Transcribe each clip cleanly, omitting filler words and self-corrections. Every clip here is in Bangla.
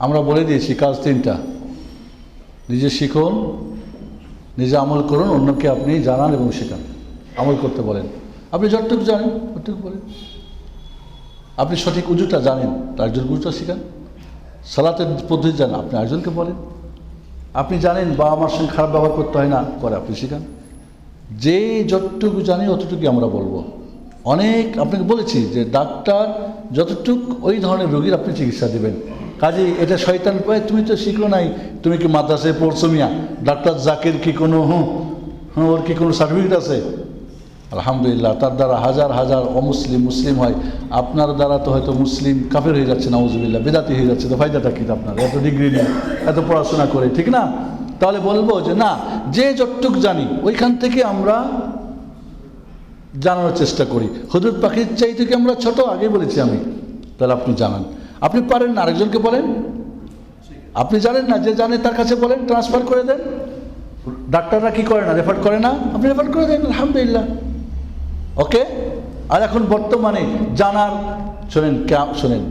আমরা বলে দিয়েছি কাজ তিনটা, নিজে শিখুন, নিজে আমল করুন, অন্যকে আপনি জানান এবং শেখান, আমল করতে বলেন। আপনি যতটুকু জানেন ততটুকু বলেন। আপনি সঠিক উজুটা জানেন, একজনকে উজুটা শেখান। সালাতের পদ্ধতি জানেন, আপনি একজনকে বলেন। আপনি জানেন বা আমার সঙ্গে খারাপ ব্যবহার করতে হয় না, পরে আপনি শেখান। যে যতটুকু জানি অতটুকু আমরা বলবো। অনেক আপনাকে বলেছি যে ডাক্তার যতটুক ওই ধরনের রোগীর আপনি চিকিৎসা দেবেন। কাজে এটা শয়তান পায়, তুমি তো শিখলো নাই, তুমি কি মাদ্রাসায় পড়ছো মিয়া? ডাক্তার জাকির কি কোনো ওর কি কোনো সার্টিফিকেট আছে? আলহামদুলিল্লাহ, তার দ্বারা হাজার হাজার অমুসলিম মুসলিম হয়। আপনার দ্বারা তো হয়তো মুসলিম কাফের হয়ে যাচ্ছে, নাউজুবিল্লাহ, বেদাতি হয়ে যাচ্ছে। তো ফায়দাটা কি আপনার? এত ডিগ্রি নিয়ে এত পড়াশোনা করে, ঠিক না? তাহলে বলবো যে না, যে যতটুক জানি ওইখান থেকে আমরা জানানোর চেষ্টা করি। হুজুর পাখির চাইতে কি আমরা ছোট? আগে বলেছি আমি। তাহলে আপনি জানান। আপনি পারেন না, আরেকজনকে বলেন। আপনি জানেন না, যে জানে তার কাছে বলেন, ট্রান্সফার করে দেন। ডাক্তাররা কি করে না, রেফার করে না? আপনি রেফার করে দেন, আলহামদুলিল্লাহ। ওকে। আর এখন বর্তমানে জানার শোনেন,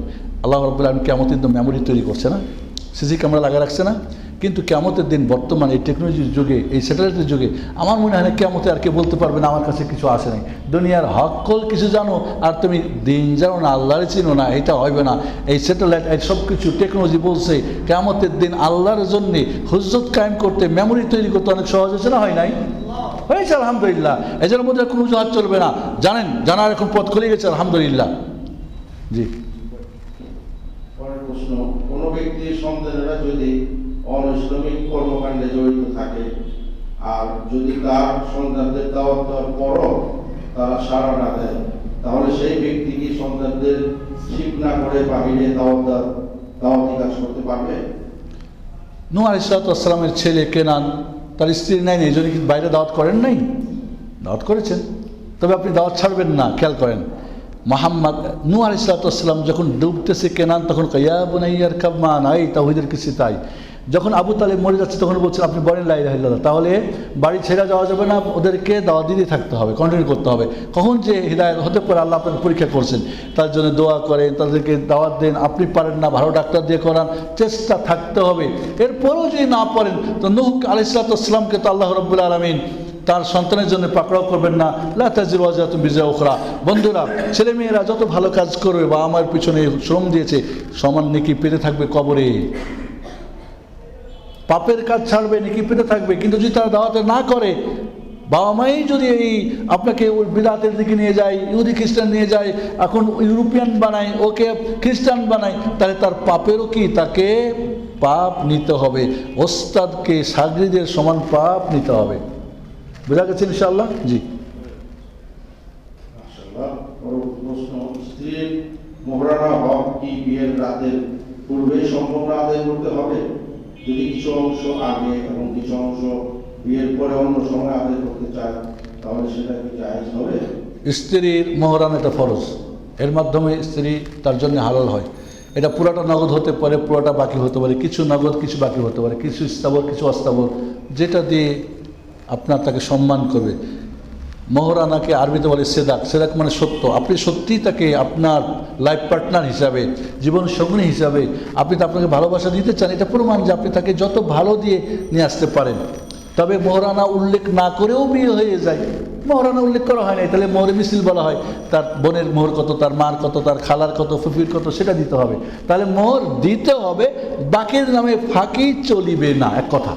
আল্লাহ রাব্বুল আলামিন কিয়ামতের দিন মেমোরি তৈরি করছে না, সিসি ক্যামেরা লাগা রাখছে না? কিন্তু কিয়ামতের দিন বর্তমানে এই টেকনোলজির যুগে, এই স্যাটেলাইটের যুগে আমার মনে হয় না কিয়ামতে আর কে বলতে পারবে না আমার কাছে কিছু আসে নাই। দুনিয়ার হকল কিছু জানো আর তুমি দিন জানো না, আল্লাহরে চিনো না, এটা হবে না। এই স্যাটেলাইট, এই সব কিছু টেকনোলজি বলছে কিয়ামতের দিন আল্লাহর জন্যে হুজ্জত কায়েম করতে, মেমোরি তৈরি করতে অনেক সহজ হয়েছে না? হয় নাই? হয়েছে, আলহামদুলিল্লাহ। এজন্য মধ্যে কোনো অজুহাত চলবে না। জানেন, জানার এখন পথ খুলে গেছে, আলহামদুলিল্লাহ। জি। পরের প্রশ্ন, কোনো ব্যক্তির সন্তানেরা যদি অনৈসলামিক কর্মকাণ্ডে জড়িত থাকে আর যদি তার সন্তানদের দাওয়াত দেওয়ার পরও তারা সাড়া না দেয়, তাহলে সেই ব্যক্তি কি সন্তানদের ঠিক না করে বাহিরে দাওয়াতি কাজ করতে পারবে? নূহ আলাইহিস সালামের ছেলে কেনান, তার স্ত্রী নাই, এই জন্য কি বাইরে দাওয়াত করেন নাই? দাওয়াত করেছেন। তবে আপনি দাওয়াত ছাড়বেন না। খেয়াল করেন, নূহ আলাইহিস সালাম যখন ডুবতেছে কেনান, তখন ইয়া বুনাইয়া ইরকাব মা'ানা, এই তাওহীদের কিছু তাই। যখন আবু তালেব মরে যাচ্ছে তখন বলছেন আপনি বলেন লা ইলাহা ইল্লাল্লাহ। তাহলে বাড়ি ছেড়ে যাওয়া যাবে না, ওদেরকে দাওয়াত দিতে থাকতে হবে, কন্টিনিউ করতে হবে। কখন যে হিদায়াত হতে পারে আল্লাহ আপনাকে পরীক্ষা করছেন, তার জন্য দোয়া করেন, তাদেরকে দাওয়াত দেন। আপনি পারেন না, ভালো ডাক্তার দিয়ে করান, চেষ্টা থাকতে হবে। এরপরেও যদি না পারেন তো নূহ আলাইহিস সালামকে তো আল্লাহ রাব্বুল আলামিন তার সন্তানের জন্য পাকড়াও করবেন না। লা তাজিরু ওয়াজিরাতুন বিজরা উখরা। বন্ধুরা, ছেলেমেয়েরা যত ভালো কাজ করবে বা আমার পিছনে শ্রম দিয়েছে, সমান নেকি পেতে থাকবে কবরে। পাপের কাজ ছাড়বে, নেকি পেতে থাকবে। কিন্তু যদি তারা দাওয়াতে না করে, বাবা মাই যদি এই আপনাকে ওই বিদাতের দিকে নিয়ে যায়, ইহুদি খ্রিস্টান নিয়ে যায়, এখন ইউরোপিয়ান বানায়, ওকে খ্রিস্টান বানায়, তাহলে তার পাপেরও কি তাকে পাপ নিতে হবে। ওস্তাদকে শাগরিদের সমান পাপ নিতে হবে। বোঝা গেছে ইনশাআল্লাহ? জি। স্ত্রীর মোহরানা হক কি বিয়ের রাতের পূর্বে সম্পূর্ণ আদায় করতে হবে? যদি কিছু অংশ আগে এবং কিছু অংশ বিয়ের পরে অন্য সময় আদায় করতে চায়, তাহলে সেটা কি জায়েজ হবে? স্ত্রীর মোহরানা এটা ফরজ, এর মাধ্যমে স্ত্রী তার জন্য হালাল হয়। এটা পুরাটা নগদ হতে পারে, পুরাটা বাকি হতে পারে, কিছু নগদ কিছু বাকি হতে পারে, কিছু স্থাবর কিছু অস্থাবর, যেটা দিয়ে আপনার তাকে সম্মান করবে। মোহরানাকে আরবিতে বলে সেদাক। সেদাক মানে সত্য। আপনি সত্যিই তাকে আপনার লাইফ পার্টনার হিসাবে, জীবন সঙ্গী হিসাবে আপনি আপনাকে ভালোবাসা দিতে চান, এটা প্রমাণ যে আপনি তাকে যত ভালো দিয়ে নিয়ে আসতে পারেন। তবে মোহরানা উল্লেখ না করেও বিয়ে হয়ে যায়। মোহরানা উল্লেখ করা হয় না, তাহলে মোহরে মিছিল বলা হয়। তার বোনের মোহর কত, তার মার কত, তার খালার কত, ফুফির কত, সেটা দিতে হবে। তাহলে মোহর দিতে হবে, বাকির নামে ফাঁকি চলিবে না। এক কথা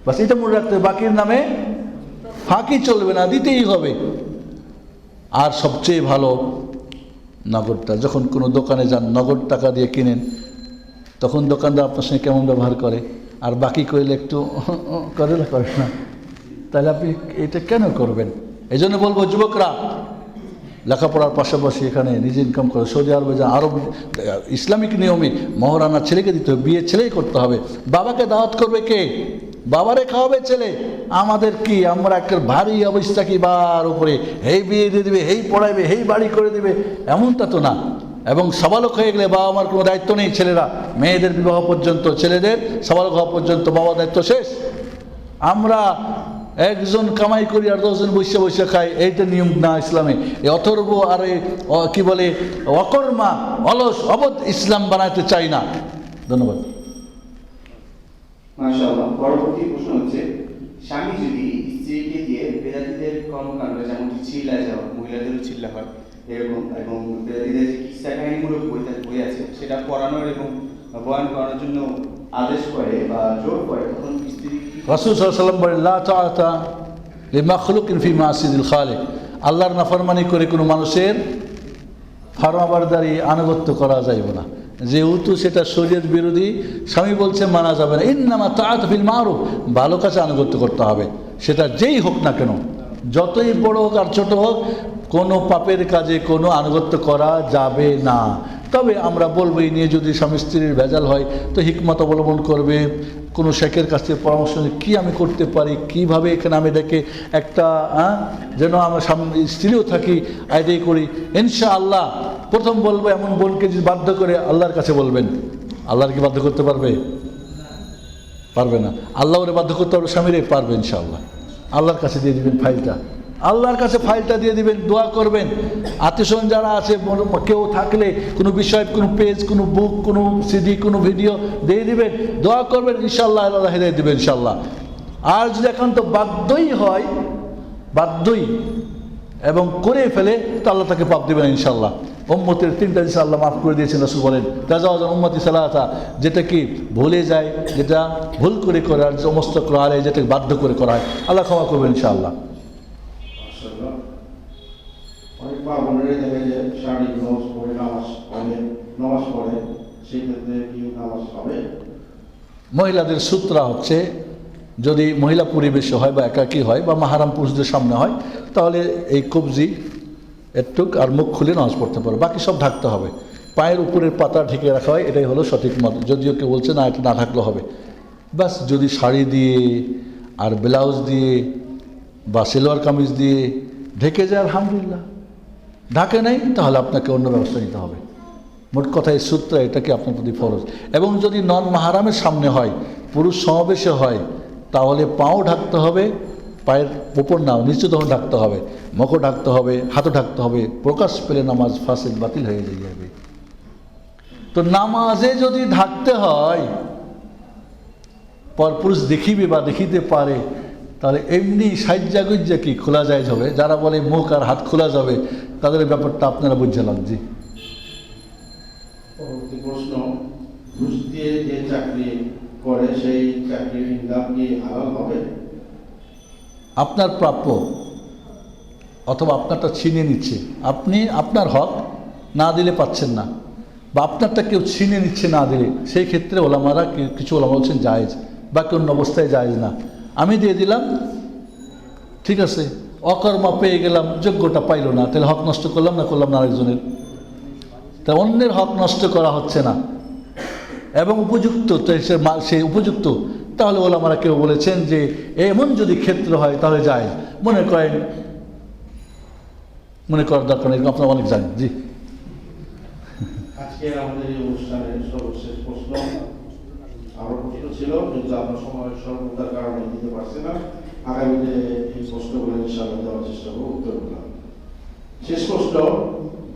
বাস, এটা মনে রাখতে হবে, বাকির নামে ফাঁকি চলবে না, দিতেই হবে। আর সবচেয়ে ভালো নগদটা। যখন কোনো দোকানে যান, নগদ টাকা দিয়ে কিনেন, তখন দোকানদার আপনার সঙ্গে কেমন ব্যবহার করে, আর বাকি করলে একটু করে না, তাহলে আপনি এটা কেন করবেন? এই জন্য বলবো যুবকরা, লেখাপড়ার পাশাপাশি এখানে নিজে ইনকাম করে সৌদি আরবে যা, আরব ইসলামিক নিয়মে মোহরানা ছেলেকে দিতে হবে, বিয়ে ছেলেই করতে হবে। বাবাকে দাওয়াত করবে কে? বাবারে খাওয়াবে ছেলে। আমাদের কি, আমরা একটা ভারী অবস্থা কি বার উপরে, হেই বিয়ে দিয়ে দেবে, হেই পড়াইবে, হেই বাড়ি করে দেবে, এমনটা তো না। এবং সাবালক হয়ে গেলে বাবা মার কোনো দায়িত্ব নেই। ছেলেরা মেয়েদের বিবাহ পর্যন্ত, ছেলেদের সাবালক হওয়া পর্যন্ত বাবা দায়িত্ব শেষ। আমরা একজন কামাই করি আর 10 জন বসে বসে খাই, এইটা নিয়ম না ইসলামে। এই অথর্ব আর কি বলে অকর্মা, অলস, অবধ ইসলাম বানাইতে চাই না। ধন্যবাদ। মাশাআল্লাহ। পরবর্তী প্রশ্ন হচ্ছে, স্বামী যদি স্ত্রীকে দিয়ে বেদাতীদের কর্মকাণ্ড, যেমনটি চিল্লা যাওয়া, মহিলাদেরও চিল্লা হয় এরকম, এবং বেদাতীদের যে কিস্সা কাহিনীমূলক বই আছে সেটা পড়ানোর এবং বয়ান করানোর জন্য আদেশ করে বা জোর করে, তখন স্ত্রী রাসূল সাল্লাল্লাহু আলাইহি ওয়াসাল্লাম বলেন, লা তাআতা লিমাখলুকিন ফি মাসিদিল খালিক, আল্লাহর নাফরমানি করে কোনো মানুষের ফরমাবরদারি আনুগত্য করা যাইবে না, যেহেতু সেটা শরীয়ত বিরোধী। স্বামী বলছে মানা যাবে না, ইন্নামা তাআত ফিল মারুফ, ভালো কাজে আনুগত্য করতে হবে, সেটা যেই হোক না কেন, যতই বড় হোক আর ছোট হোক, কোনো পাপের কাজে কোনো আনুগত্য করা যাবে না। তবে আমরা বলবো এই নিয়ে যদি স্বামী স্ত্রীর ভেজাল হয় তো হিকমত অবলম্বন করবে, কোনো শেখের কাছ থেকে পরামর্শ নিয়ে কী আমি করতে পারি, কীভাবে এখানে আমি এটাকে একটা যেন আমার স্ত্রীও থাকি এটাই করি। ইনশাআল্লাহ প্রথম বলবো এমন বোনকে যদি বাধ্য করে আল্লাহর কাছে বলবেন, আল্লাহর কি বাধ্য করতে পারবে? পারবে না। আল্লাহ ওরে বাধ্য করতে পারবে স্বামীরে? পারবে ইনশাআল্লাহ। আল্লাহর কাছে দিয়ে দিবেন ফাইলটা, আল্লাহর কাছে ফাইলটা দিয়ে দিবেন, দোয়া করবেন। আত্মীয়স্বজন যারা আছে, কেউ থাকলে কোনো বিষয়, কোনো পেজ, কোনো বুক, কোনো সিডি, কোনো ভিডিও দিয়ে দিবেন, দোয়া করবেন, ইনশাআল্লাহ আল্লাহ হিদায়াত দিবেন ইনশাআল্লাহ। আর যদি একান্ত বাধ্যই হয়, বাধ্যই এবং করে ফেলে, তো আল্লাহ তাকে পাপ দেবেন ইনশাআল্লাহ। উম্মতের 3টা জিনিস আল্লাহ মাফ করে দিয়েছেন, রাসূল বলেন তাজাওয়াজা উম্মতি সালাতা, যেটা কি ভুলে যায়, যেটা ভুল করে করার সমস্ত করা হয়, যেটাকে বাধ্য করে করা হয়, আল্লাহ ক্ষমা করবেন ইনশাআল্লাহ। অনেক মা বোনেরাই দেখে যে শারীরিক নামাজ পড়ে, সেক্ষেত্রে কি নামাজ হবে? মহিলাদের সূত্রা হচ্ছে, যদি মহিলা পরিবেশে হয় বা একাকী হয় বা মাহারাম পুরুষদের সামনে হয়, তাহলে এই কবজি একটুক আর মুখ খুলে নামাজ পড়তে পারে, বাকি সব ঢাকতে হবে। পায়ের উপরের পাতা ঢেকে রাখা হয়, এটাই হলো সঠিক মত। যদিও কেউ বলছে না এটা না ঢাকলে হবে, বাস যদি শাড়ি দিয়ে আর ব্লাউজ দিয়ে বা সেলোয়ার কামিজ দিয়ে ঢেকে যায় আলহামদুলিল্লাহ, ঢাকে নাই তাহলে আপনাকে অন্য ব্যবস্থা নিতে হবে। মোট কথা এই সূত্র এটাকে আপনার প্রতি ফরজ। এবং যদি নন মাহারামের সামনে হয়, পুরুষ সমাবেশে হয়, তাহলে পাও ঢাকতে হবে, পায়ের উপর নাও নিচু তখন ঢাকতে হবে, মুখও ঢাকতে হবে, হাতও ঢাকতে হবে। প্রকাশ পেলে নামাজ ফাসিদ, বাতিল হয়ে যাবে। তো নামাজে যদি ঢাকতে হয়, পরপুরুষ দেখিবে বা দেখিতে পারে, তাহলে এমনি সাজ্জা গুজ্জা কি খোলা যায় যাবে? যারা বলে মুখ আর হাত খোলা যাবে, তাদের ব্যাপারটা আপনারা বুঝে লাগছে। পরবর্তী প্রশ্ন, ঘুষ দিয়ে যে চাকরি করে সেই চাকরির ইনকাম কি হালাল হবে? আপনার প্রাপ্য অথবা আপনারটা ছিনিয়ে নিচ্ছে, আপনি আপনার হক না দিলে পাচ্ছেন না, বা আপনারটা কেউ ছিনিয়ে নিচ্ছে না দিলে, সেই ক্ষেত্রে ওলামারা কিছু ওলামা বলছেন জায়েজ, বা অন্য অবস্থায় জায়েজ না। আমি দিয়ে দিলাম, ঠিক আছে, অকর্মা পেয়ে গেলাম, যোগ্যটা পাইল না, তাহলে হক নষ্ট করলাম না আরেকজনের? তা অন্যের হক নষ্ট করা হচ্ছে না এবং উপযুক্ত, সে উপযুক্ত, তাহলে ওলামারা কেউ বলেছেন যে এমন যদি ক্ষেত্র হয় তাহলে যায়। মনে করার দরকার নেই, আপনারা অনেক জানেন। জি, আজকে আমাদের এই অনুষ্ঠানের সর্বশেষ প্রশ্ন। আরো প্রশ্ন ছিল, কিন্তু আমরা সময় স্বল্পতার কারণে দিতে পারছি না। আগামীতে এই প্রশ্নগুলো ইনশাআল্লাহ দেওয়ার চেষ্টা করব, উত্তরগুলো। শেষ প্রশ্ন,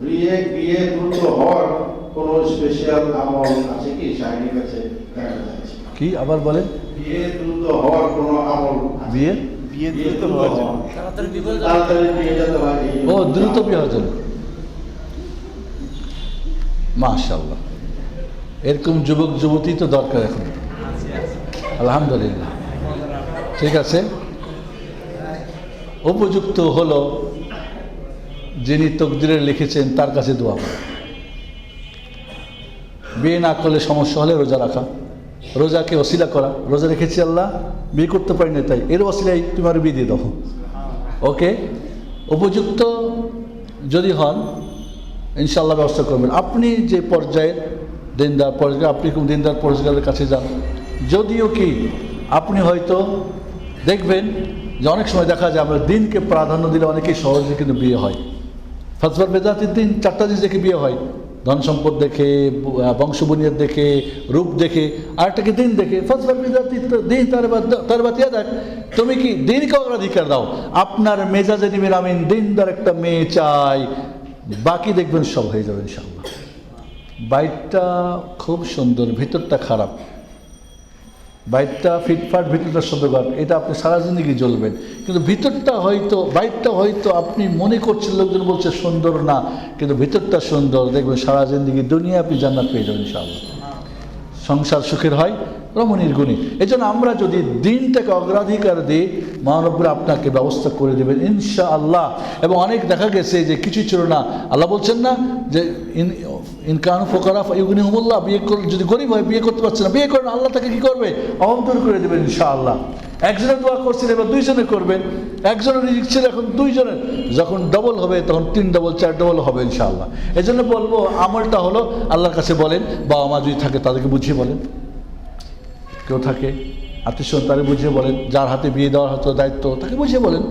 বিয়ে দ্রুত হওয়ার কোনো স্পেশাল আমল আছে কি শাহিনীর কাছে জানা যাচ্ছে? কি আবার বলেন? বিয়ে দ্রুত হওয়ার কোনো আমল? বিয়ে দ্রুত হওয়া, তাড়াতাড়ি বিয়ে যেতে হয়, ও দ্রুত বিয়ে হওয়ার জন্য, মাশাআল্লাহ, এরকম যুবক যুবতী তো দরকার এখন, আলহামদুলিল্লাহ। ঠিক আছে, উপযুক্ত হলো যিনি তকদিরে লিখেছেন তার কাছে দোয়া করা। বিয়ে না করলে সমস্যা হলে রোজা রাখা, রোজাকে ওসিলা করা, রোজা রেখেছি আল্লাহ, বিয়ে করতে পারি না, তাই এর ওসিলায় তোমার বিয়ে দিয়ে দাও। ওকে, উপযুক্ত যদি হন ইনশাআল্লাহ ব্যবস্থা করবেন। আপনি যে পর্যায়ের দিনদার পর্যায়ে, আপনি কোন দিনদার পর্যায়ের কাছে যান, যদিও কি আপনি হয়তো দেখবেন যে অনেক সময় দেখা যায় আমরা দিনকে প্রাধান্য দিলে অনেকেই সহজে কিন্তু বিয়ে হয়। ফাজবার বেদাতির দিন 4টা জিনিস দেখে বিয়ে হয়, ধন সম্পদ দেখে, বংশবুনিয়াদ দেখে, রূপ দেখে, আরেকটাকে দিন দেখে। ফাজবার বেদাতি দিন তার বাতিয়া দেখ, তুমি কি দিনকে অগ্রাধিকার দাও, আপনার মেজাজে নিবেন আমিন দিনদার একটা মেয়ে চাই, বাকি দেখবেন সব হয়ে যাবে ইনশাআল্লাহ। বাইরটা খুব সুন্দর, ভিতরটা খারাপ। বাইরটা ফিটফাট, ভিতরটা সুন্দর, এটা আপনি সারা জিন্দগি জ্বলবেন। কিন্তু ভিতরটা হয়তো, বাইরটা হয়তো আপনি মনে করছেন, লোকজন বলছে সুন্দর না, কিন্তু ভিতরটা সুন্দর, দেখবেন সারা জিন্দগি দুনিয়া আপনি জান্নাত পেয়ে যাবেন ইনশাআল্লাহ। সংসার সুখের হয় রমণীর গুণী। এই জন্য আমরা যদি দিনটাকে অগ্রাধিকার দিই, মহানব্বর আপনাকে ব্যবস্থা করে দেবেন ইনশাআল্লাহ। এবং অনেক দেখা গেছে যে কিছু ছিল না, আল্লাহ বলছেন না যে ইনকানু ফোকারা ইউগনিহুমুল্লাহ, বিয়ে করে যদি গরিব হয়, বিয়ে করতে পারছে না, বিয়ে করেন, আল্লাহ তাকে কী করবে, অন্তর করে দেবেন ইনশাআল্লাহ। একজনের দোয়া করছেন, এবার দুইজনে করবেন। একজনের রিজিক ছিল, এখন দুইজনের, যখন ডবল হবে তখন 3 ডবল 4 ডবল হবে ইনশাআল্লাহ। এই জন্য বলবো আমলটা হলো আল্লাহর কাছে বলেন, বাবা মা যদি থাকে তাদেরকে বুঝিয়ে বলেন, কেউ থাকে আত্মীয় স্বজন তাকে বুঝিয়ে বলেন, যার হাতে বিয়ে দেওয়ার হয়তো দায়িত্ব তাকে বুঝিয়ে বলেন।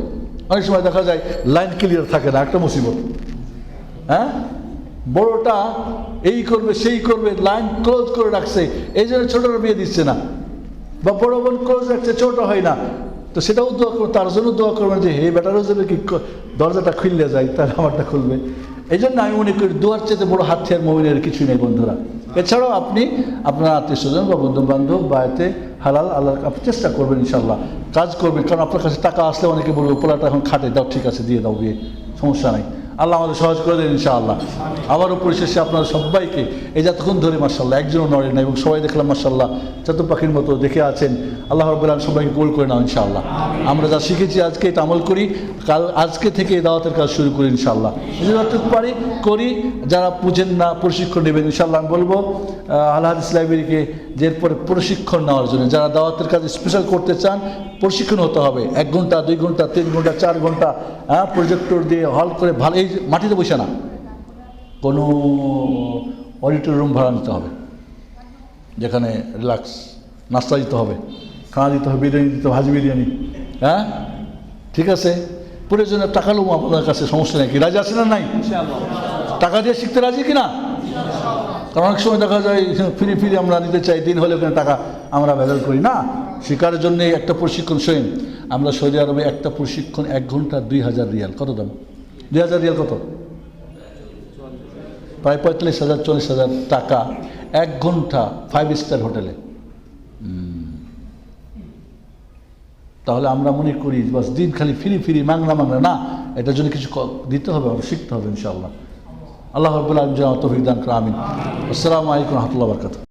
অনেক সময় দেখা যায় লাইন ক্লিয়ার থাকে না, একটা মুসিবত। হ্যাঁ, বড়টা এই করবে সেই করবে, লাইন ক্লোজ করে রাখছে, এই জন্য ছোটরা বিয়ে দিচ্ছে না, বা বড় বোন ক্লোজ রাখছে, ছোট হয় না। তো সেটাও দোয়া করবে, তার জন্য দোয়া করবেন যে হে বেটারও যাবে কি দরজাটা খুললে যায়, তাহলে আমারটা খুলবে। এই জন্য আমি মনে করি দোয়ার চেয়ে বড় হাতিয়ার মুমিনের কিছুই নেই বন্ধুরা। এছাড়াও আপনি আপনার আত্মীয় স্বজন বা বন্ধু বান্ধব বা এতে হালাল আল্লাহ আপনি চেষ্টা করবেন ইনশাল্লাহ, কাজ করবেন। কারণ আপনার কাছে টাকা আসলে অনেকে বলবে পোলাটা এখন খাটে, দাও, ঠিক আছে দিয়ে দাও, বিয়ে, সমস্যা নাই, আল্লাহ আমাদের সহজ করে দেন ইনশাআল্লাহ। আবারও পরিশেষে আপনারা সবাইকে এই যতক্ষণ ধরে মাশাআল্লাহ একজনও নড়ে না, এবং সবাই দেখলাম মাশাআল্লাহ চাতক পাখির মতো দেখে আছেন, আল্লাহ রাব্বুল আলামিন সবাইকে কবুল করে নাও ইনশাআল্লাহ। আমরা যা শিখেছি আজকে এটা আমল করি, আজকে থেকে এই দাওয়াতের কাজ শুরু করি ইনশাআল্লাহ। যতটুকু পারি করি, যারা বুঝেন না প্রশিক্ষণ নেবেন ইনশাআল্লাহ। আমি বলবো আল হাদিস লাইব্রেরিকে যে এরপরে প্রশিক্ষণ নেওয়ার জন্য, যারা দাওয়াতের কাজ স্পেশাল করতে চান, প্রশিক্ষণ হতে হবে। 1 ঘন্টা 2 ঘন্টা 3 ঘন্টা 4 ঘন্টা, প্রজেক্টর দিয়ে হল করে, ভালো, এই মাটিতে বসে না, কোনো অডিটোরিয়াম ভাড়া নিতে হবে, যেখানে রিল্যাক্স, নাস্তা দিতে হবে, খানা দিতে হবে, বিরিয়ানি দিতে হবে, ভাজি বিরিয়ানি। হ্যাঁ, ঠিক আছে, প্রয়োজনে টাকা লোক আপনার কাছে, সমস্যা নেই। কি রাজি আছে না নাই? টাকা দিয়ে শিখতে রাজি কিনা? কারণ অনেক সময় দেখা যায় ফিরে ফিরে আমরা নিতে চাই, দিন হলে ওখানে টাকা আমরা ভেজাল করি না। শিকারের জন্য একটা প্রশিক্ষণ শোনেন, আমরা সৌদি আরবে একটা প্রশিক্ষণ 1 ঘন্টা 2000 রিয়াল। কত দাম? 2000 রিয়াল কত? প্রায় 45,000 40,000 টাকা 1 ঘন্টা 5 স্টার হোটেলে। তাহলে আমরা মনে করি বাস দিন খালি ফিরি ফিরি মাংনা না, এটার জন্য কিছু দিতে হবে, আমরা শিখতে হবে ইনশাআল্লাহ। আল্লাহ রাব্বুল আলামিন যেন তৌফিক দান করেন, আমিন। আসসালামু আলাইকুম ওয়া রাহমাতুল্লাহি ওয়া বারাকাতুহু।